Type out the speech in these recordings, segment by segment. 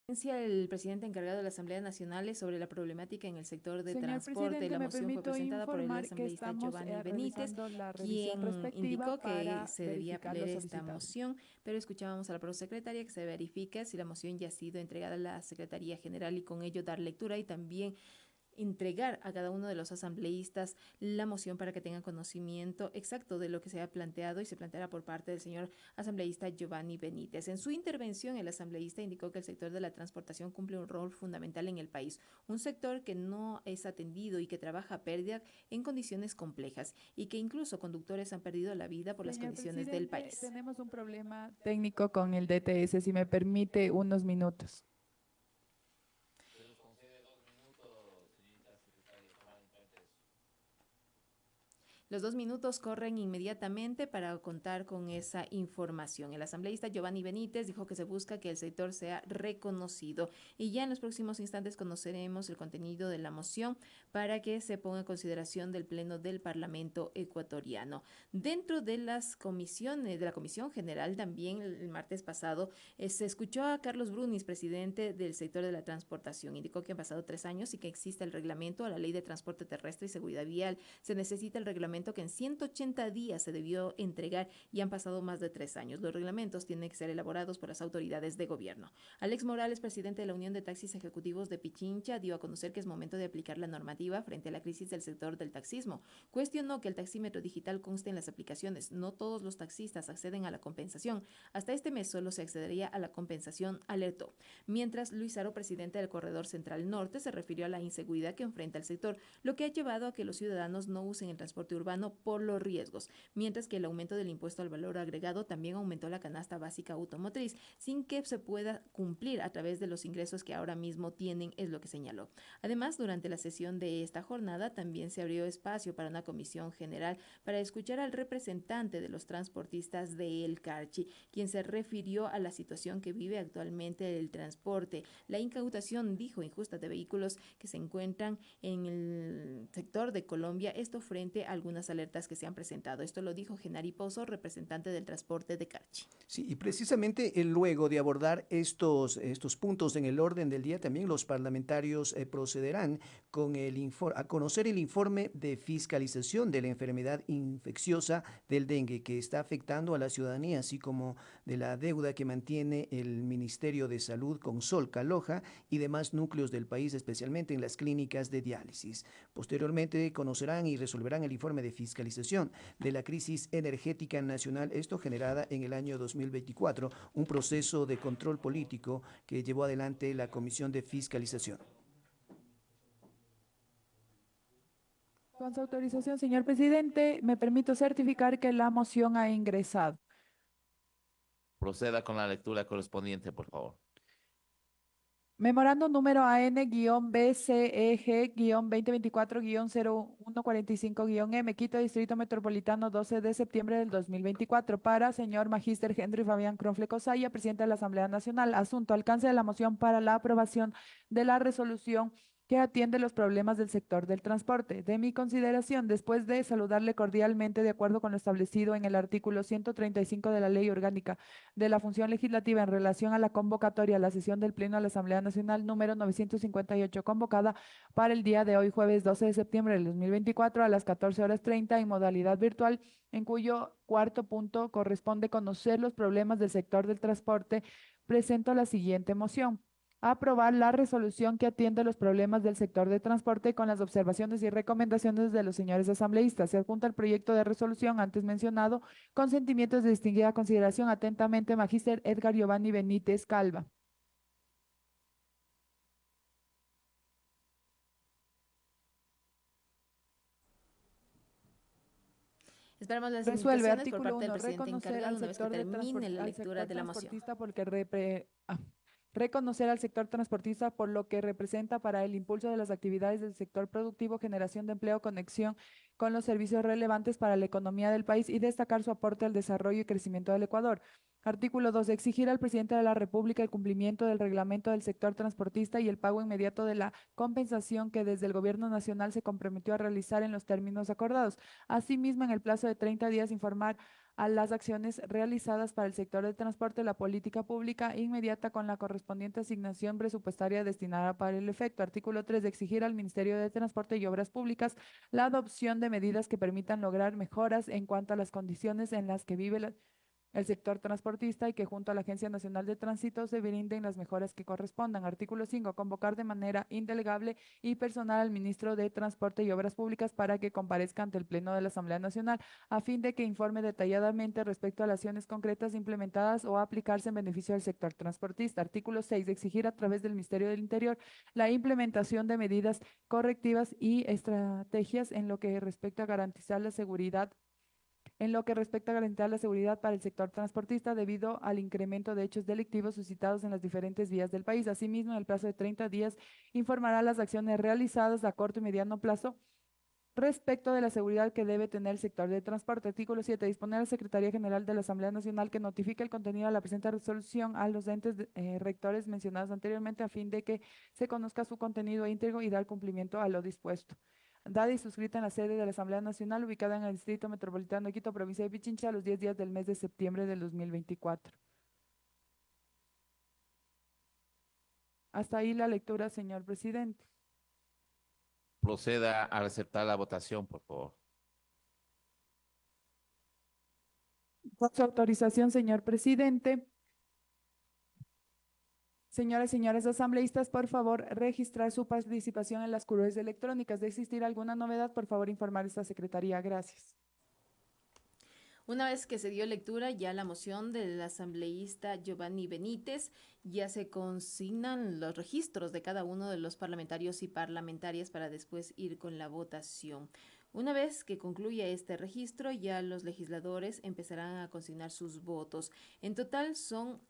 El presidente encargado de la Asamblea Nacional sobre la problemática en el sector de Señor transporte. presidente, La me moción fue permito presentada por el informar que asambleísta estamos Giovanni Benítez, realizando la revisión quien respectiva indicó que para se debía verificar lo leer esta solicitado. moción, pero escuchábamos a la prosecretaria que se verifique si la moción ya ha sido entregada a la Secretaría General y con ello dar lectura y también entregar a cada uno de los asambleístas la moción para que tengan conocimiento exacto de lo que se ha planteado y se planteará por parte del señor asambleísta Giovanni Benítez. En su intervención, el asambleísta indicó que el sector de la transportación cumple un rol fundamental en el país, un sector que no es atendido y que trabaja a pérdida en condiciones complejas y que incluso conductores han perdido la vida por las Señor condiciones del presidente, país. tenemos un problema técnico con el DTS, si me permite unos minutos. Los 2 minutos corren inmediatamente para contar con esa información. El asambleísta Giovanni Benítez dijo que se busca que el sector sea reconocido y ya en los próximos instantes conoceremos el contenido de la moción para que se ponga en consideración del Pleno del Parlamento ecuatoriano. Dentro de las comisiones, de la Comisión General, también el martes pasado se escuchó a Carlos Brunis, presidente del sector de la transportación. Indicó que han pasado 3 años y que existe el reglamento a la Ley de Transporte Terrestre y Seguridad Vial. Se necesita el reglamento que en 180 días se debió entregar y han pasado más de 3 años. Los reglamentos tienen que ser elaborados por las autoridades de gobierno. Alex Morales, presidente de la Unión de Taxis Ejecutivos de Pichincha, dio a conocer que es momento de aplicar la normativa frente a la crisis del sector del taxismo. Cuestionó que el taxímetro digital conste en las aplicaciones. No todos los taxistas acceden a la compensación. Hasta este mes solo se accedería a la compensación, alertó. Mientras, Luis Aro, presidente del Corredor Central Norte, se refirió a la inseguridad que enfrenta el sector, lo que ha llevado a que los ciudadanos no usen el transporte urbano por los riesgos, mientras que el aumento del impuesto al valor agregado también aumentó la canasta básica automotriz, sin que se pueda cumplir a través de los ingresos que ahora mismo tienen, es lo que señaló. Además, durante la sesión de esta jornada también se abrió espacio para una comisión general para escuchar al representante de los transportistas de El Carchi, quien se refirió a la situación que vive actualmente el transporte, la incautación, dijo, injusta de vehículos que se encuentran en el sector de Colombia, esto frente a algunas alertas que se han presentado. Esto lo dijo Genari Pozo, representante del transporte de Carchi. Sí, y precisamente luego de abordar estos puntos en el orden del día, también los parlamentarios procederán con a conocer el informe de fiscalización de la enfermedad infecciosa del dengue que está afectando a la ciudadanía, así como de la deuda que mantiene el Ministerio de Salud con Solca Loja y demás núcleos del país, especialmente en las clínicas de diálisis. Posteriormente conocerán y resolverán el informe de fiscalización de la crisis energética nacional, esto generada en el año 2024, un proceso de control político que llevó adelante la Comisión de Fiscalización. Con su autorización, señor presidente, me permito certificar que la moción ha ingresado. Proceda con la lectura correspondiente, por favor. Memorando número AN-BCEG-2024-0145-M, Quito, Distrito Metropolitano, 12 de septiembre del 2024, para señor Magíster Henry Fabián Cronfle Cosaya, presidente de la Asamblea Nacional. Asunto: alcance de la moción para la aprobación de la resolución que atiende los problemas del sector del transporte. De mi consideración, después de saludarle cordialmente de acuerdo con lo establecido en el artículo 135 de la Ley Orgánica de la Función Legislativa en relación a la convocatoria a la sesión del Pleno de la Asamblea Nacional número 958, convocada para el día de hoy, jueves 12 de septiembre del 2024 a las 14:30 en modalidad virtual, en cuyo cuarto punto corresponde conocer los problemas del sector del transporte, presento la siguiente moción: aprobar la resolución que atiende los problemas del sector de transporte con las observaciones y recomendaciones de los señores asambleístas. Se adjunta el proyecto de resolución antes mencionado con sentimientos de distinguida consideración. Atentamente, Magíster Edgar Giovanni Benítez Calva. Esperamos las Resuelve. indicaciones por Artículo parte del 1. presidente Reconocer encargado al una vez que sector termine la lectura de la moción. transportista reconocer al sector transportista por lo que representa para el impulso de las actividades del sector productivo, generación de empleo, conexión con los servicios relevantes para la economía del país y destacar su aporte al desarrollo y crecimiento del Ecuador. Artículo 2. Exigir al presidente de la República el cumplimiento del reglamento del sector transportista y el pago inmediato de la compensación que desde el Gobierno Nacional se comprometió a realizar en los términos acordados. Asimismo, en el plazo de 30 días, informar a las acciones realizadas para el sector del transporte, la política pública inmediata con la correspondiente asignación presupuestaria destinada para el efecto. Artículo 3. De exigir al Ministerio de Transporte y Obras Públicas la adopción de medidas que permitan lograr mejoras en cuanto a las condiciones en las que vive el sector transportista y que junto a la Agencia Nacional de Tránsito se brinden las mejoras que correspondan. Artículo 5. Convocar de manera indelegable y personal al ministro de Transporte y Obras Públicas para que comparezca ante el Pleno de la Asamblea Nacional a fin de que informe detalladamente respecto a las acciones concretas implementadas o aplicarse en beneficio del sector transportista. Artículo 6. De exigir a través del Ministerio del Interior la implementación de medidas correctivas y estrategias en lo que respecta a garantizar la seguridad para el sector transportista debido al incremento de hechos delictivos suscitados en las diferentes vías del país. Asimismo, en el plazo de 30 días, informará las acciones realizadas a corto y mediano plazo respecto de la seguridad que debe tener el sector de transporte. Artículo 7. Disponer a la Secretaría General de la Asamblea Nacional que notifique el contenido de la presente resolución a los entes rectores mencionados anteriormente a fin de que se conozca su contenido íntegro y dar cumplimiento a lo dispuesto. Dada y suscrita en la sede de la Asamblea Nacional ubicada en el Distrito Metropolitano de Quito, provincia de Pichincha, a los 10 días del mes de septiembre del 2024. Hasta ahí la lectura, señor presidente. Proceda a aceptar la votación, por favor. Con su autorización, señor presidente. Señoras y señores asambleístas, por favor, registrar su participación en las curules electrónicas. ¿De existir alguna novedad? Por favor, informar a esta secretaría. Gracias. Una vez que se dio lectura ya la moción del asambleísta Giovanni Benítez, ya se consignan los registros de cada uno de los parlamentarios y parlamentarias para después ir con la votación. Una vez que concluya este registro, ya los legisladores empezarán a consignar sus votos. En total son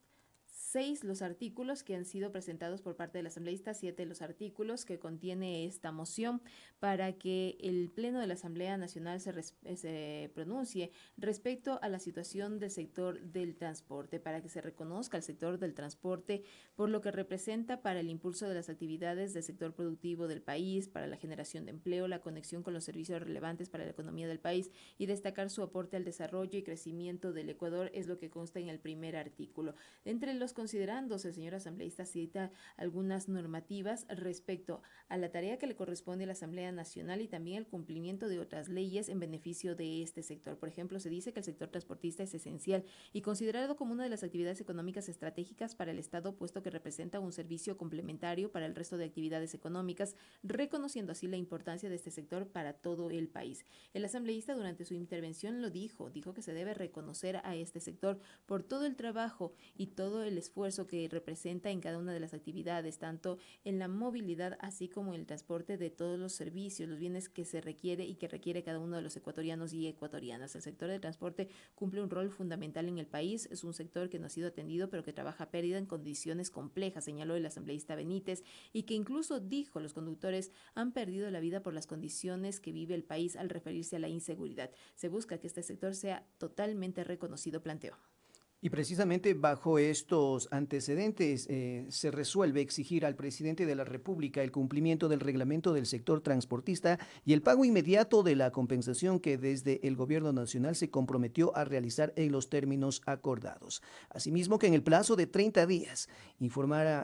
6 los artículos que han sido presentados por parte del asambleísta, 7 los artículos que contiene esta moción para que el Pleno de la Asamblea Nacional se pronuncie respecto a la situación del sector del transporte, para que se reconozca el sector del transporte por lo que representa para el impulso de las actividades del sector productivo del país, para la generación de empleo, la conexión con los servicios relevantes para la economía del país y destacar su aporte al desarrollo y crecimiento del Ecuador, es lo que consta en el primer artículo. Entre los considerandos, el señor asambleísta cita algunas normativas respecto a la tarea que le corresponde a la Asamblea Nacional y también el cumplimiento de otras leyes en beneficio de este sector. Por ejemplo, se dice que el sector transportista es esencial y considerado como una de las actividades económicas estratégicas para el Estado, puesto que representa un servicio complementario para el resto de actividades económicas, reconociendo así la importancia de este sector para todo el país. El asambleísta durante su intervención lo dijo que se debe reconocer a este sector por todo el trabajo y todo el esfuerzo que representa en cada una de las actividades, tanto en la movilidad así como en el transporte de todos los servicios, los bienes que se requiere y que requiere cada uno de los ecuatorianos y ecuatorianas. El sector del transporte cumple un rol fundamental en el país, es un sector que no ha sido atendido pero que trabaja a pérdida en condiciones complejas, señaló el asambleísta Benítez, y que incluso dijo los conductores han perdido la vida por las condiciones que vive el país al referirse a la inseguridad. Se busca que este sector sea totalmente reconocido, planteó. Y precisamente bajo estos antecedentes se resuelve exigir al presidente de la República el cumplimiento del reglamento del sector transportista y el pago inmediato de la compensación que desde el Gobierno Nacional se comprometió a realizar en los términos acordados. Asimismo, que en el plazo de 30 días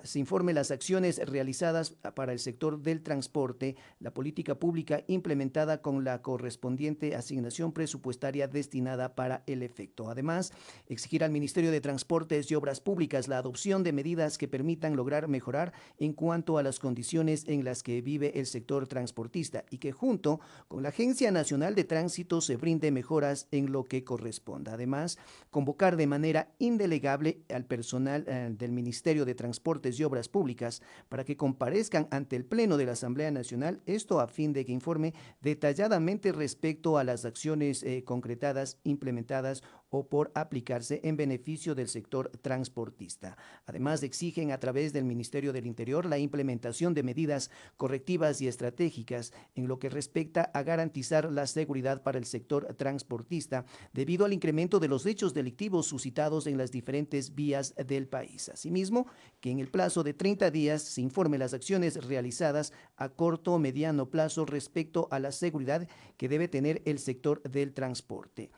se informe las acciones realizadas para el sector del transporte, la política pública implementada con la correspondiente asignación presupuestaria destinada para el efecto. Además, exigir al Ministerio de Transportes y Obras Públicas la adopción de medidas que permitan lograr mejorar en cuanto a las condiciones en las que vive el sector transportista y que junto con la Agencia Nacional de Tránsito se brinde mejoras en lo que corresponda. Además, convocar de manera indelegable al personal del Ministerio de Transportes y Obras Públicas para que comparezcan ante el Pleno de la Asamblea Nacional, esto a fin de que informe detalladamente respecto a las acciones concretadas, implementadas o por aplicarse en beneficio del sector transportista. Además, exigen a través del Ministerio del Interior la implementación de medidas correctivas y estratégicas en lo que respecta a garantizar la seguridad para el sector transportista debido al incremento de los hechos delictivos suscitados en las diferentes vías del país. Asimismo, que en el plazo de 30 días se informe las acciones realizadas a corto o mediano plazo respecto a la seguridad que debe tener el sector del transporte.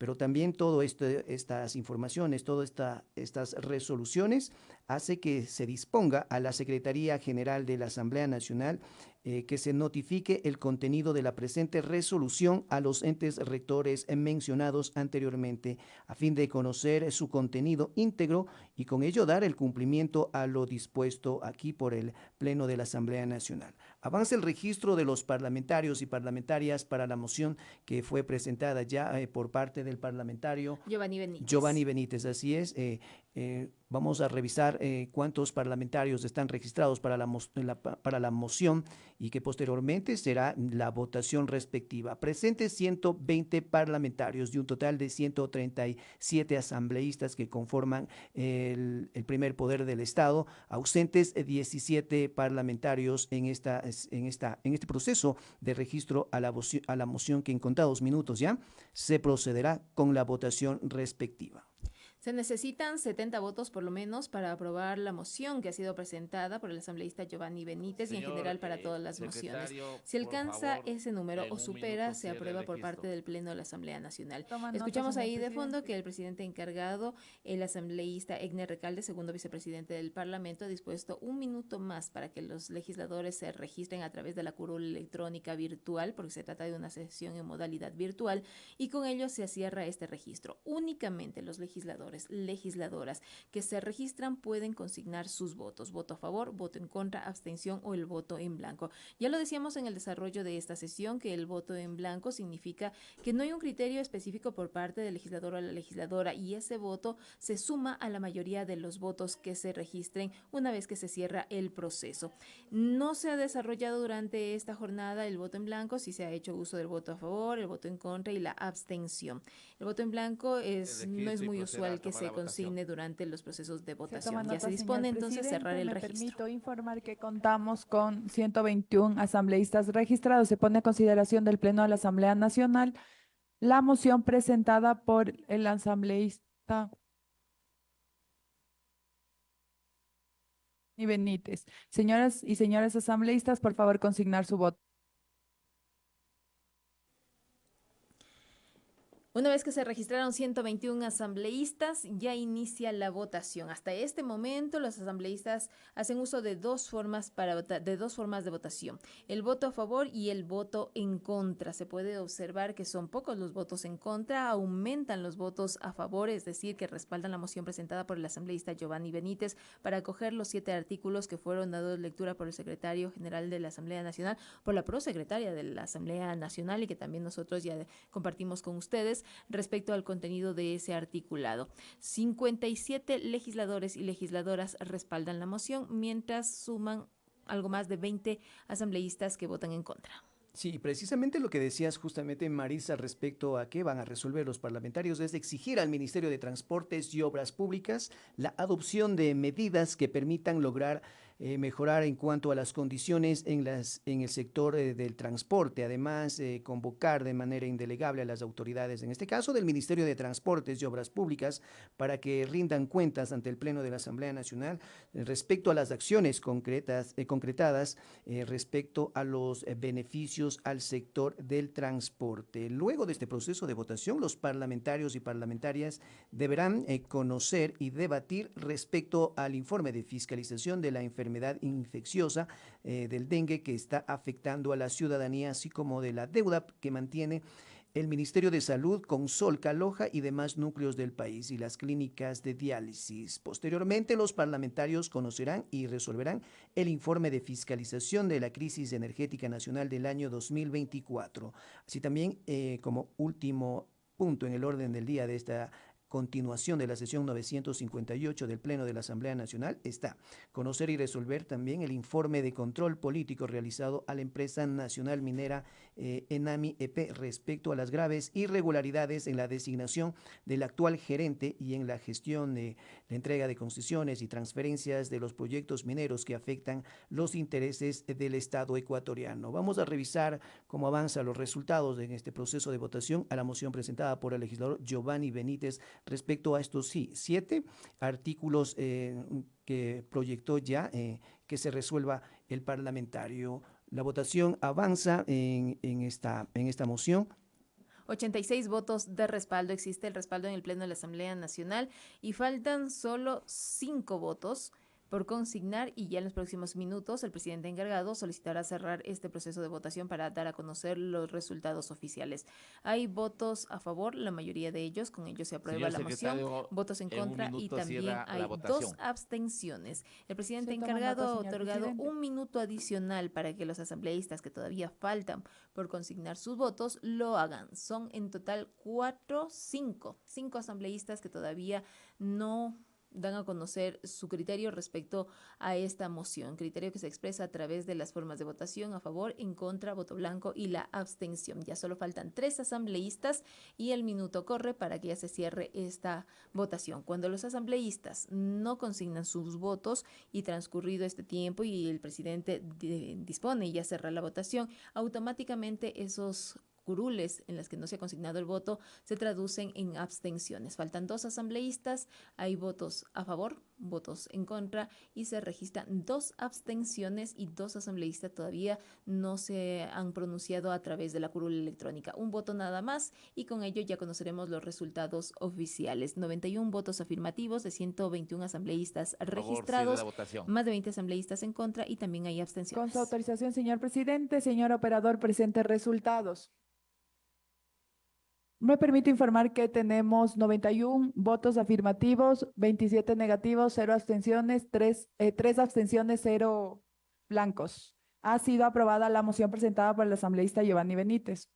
pero también estas informaciones, todas estas resoluciones hace que se disponga a la Secretaría General de la Asamblea Nacional que se notifique el contenido de la presente resolución a los entes rectores mencionados anteriormente, a fin de conocer su contenido íntegro y con ello dar el cumplimiento a lo dispuesto aquí por el Pleno de la Asamblea Nacional. Avanza el registro de los parlamentarios y parlamentarias para la moción que fue presentada ya por parte del parlamentario Giovanni Benítez. Giovanni Benítez, así es. Vamos a revisar cuántos parlamentarios están registrados para la moción y que posteriormente será la votación respectiva. Presentes 120 parlamentarios de un total de 137 asambleístas que conforman el primer poder del Estado. Ausentes 17 parlamentarios en este proceso de registro a la moción que en contados minutos ya se procederá con la votación respectiva. Se necesitan 70 votos por lo menos para aprobar la moción que ha sido presentada por el asambleísta Giovanni Benítez y en general para todas las mociones. Si alcanza ese número o supera, se aprueba por parte del Pleno de la Asamblea Nacional. Escuchamos ahí de fondo que el presidente encargado, el asambleísta Egner Recalde, segundo vicepresidente del Parlamento, ha dispuesto un minuto más para que los legisladores se registren a través de la curul electrónica virtual, porque se trata de una sesión en modalidad virtual, y con ello se cierra este registro. Únicamente los legisladoras que se registran pueden consignar sus votos, voto a favor, voto en contra, abstención o el voto en blanco. Ya lo decíamos en el desarrollo de esta sesión que el voto en blanco significa que no hay un criterio específico por parte del legislador o la legisladora y ese voto se suma a la mayoría de los votos que se registren una vez que se cierra el proceso. No se ha desarrollado durante esta jornada el voto en blanco, sí se ha hecho uso del voto a favor, el voto en contra y la abstención. El voto en blanco no es muy usual que se consigne durante los procesos de votación. Ya se dispone entonces cerrar el registro. Me permito informar que contamos con 121 asambleístas registrados. Se pone a consideración del Pleno de la Asamblea Nacional la moción presentada por el asambleísta Benítez. Señoras y señores asambleístas, por favor, consignar su voto. Una vez que se registraron 121 asambleístas, ya inicia la votación. Hasta este momento, los asambleístas hacen uso de dos formas de votación: el voto a favor y el voto en contra. Se puede observar que son pocos los votos en contra, aumentan los votos a favor, es decir, que respaldan la moción presentada por el asambleísta Giovanni Benítez para acoger los 7 artículos que fueron dados lectura por el secretario general de la Asamblea Nacional, por la prosecretaria de la Asamblea Nacional y que también nosotros ya compartimos con ustedes respecto al contenido de ese articulado. 57 legisladores y legisladoras respaldan la moción, mientras suman algo más de 20 asambleístas que votan en contra. Sí, precisamente lo que decías justamente, Marisa, respecto a qué van a resolver los parlamentarios es exigir al Ministerio de Transportes y Obras Públicas la adopción de medidas que permitan lograr mejorar en cuanto a las condiciones en el sector del transporte. Además, convocar de manera indelegable a las autoridades, en este caso del Ministerio de Transportes y Obras Públicas, para que rindan cuentas ante el Pleno de la Asamblea Nacional respecto a las acciones concretadas respecto a los beneficios al sector del transporte. Luego de este proceso de votación, los parlamentarios y parlamentarias deberán conocer y debatir respecto al informe de fiscalización de la enfermedad infecciosa del dengue que está afectando a la ciudadanía, así como de la deuda que mantiene el Ministerio de Salud con Solca, Loja y demás núcleos del país y las clínicas de diálisis. Posteriormente, los parlamentarios conocerán y resolverán el informe de fiscalización de la crisis energética nacional del año 2024. Así también, como último punto en el orden del día de esta continuación de la sesión 958 del Pleno de la Asamblea Nacional está conocer y resolver también el informe de control político realizado a la empresa nacional minera Enami EP respecto a las graves irregularidades en la designación del actual gerente y en la gestión de la entrega de concesiones y transferencias de los proyectos mineros que afectan los intereses del Estado ecuatoriano. Vamos a revisar cómo avanzan los resultados en este proceso de votación a la moción presentada por el legislador Giovanni Benítez respecto a estos 7 artículos que proyectó ya que se resuelva el parlamentario. La votación avanza en esta moción. 86 votos de respaldo. Existe el respaldo en el Pleno de la Asamblea Nacional y faltan solo 5 votos por consignar y ya en los próximos minutos el presidente encargado solicitará cerrar este proceso de votación para dar a conocer los resultados oficiales. Hay votos a favor, la mayoría de ellos, con ello se aprueba Señor la moción, secretario, votos en en un contra y minuto también cierra hay la 2 votación. abstenciones. El presidente Se toma encargado nota, ha señor otorgado presidente. un minuto adicional para que los asambleístas que todavía faltan por consignar sus votos lo hagan. Son en total 5 asambleístas que todavía no dan a conocer su criterio respecto a esta moción, criterio que se expresa a través de las formas de votación a favor, en contra, voto blanco y la abstención. Ya solo faltan 3 asambleístas y el minuto corre para que ya se cierre esta votación. Cuando los asambleístas no consignan sus votos y transcurrido este tiempo y el presidente dispone y ya cerra la votación, automáticamente esos curules en las que no se ha consignado el voto se traducen en abstenciones. Faltan 2 asambleístas, hay votos a favor, votos en contra y se registran 2 abstenciones y 2 asambleístas todavía no se han pronunciado a través de la curul electrónica. Un voto nada más y con ello ya conoceremos los resultados oficiales. 91 votos afirmativos de 121 asambleístas Por favor, cierre registrados, la votación. más de 20 asambleístas en contra y también hay Con abstenciones. su autorización, señor presidente, señor operador, presente resultados. Me permite informar que tenemos 91 votos afirmativos, 27 negativos, 0 abstenciones, 3 abstenciones, 0 blancos. Ha sido aprobada la moción presentada por el asambleísta Giovanni Benítez.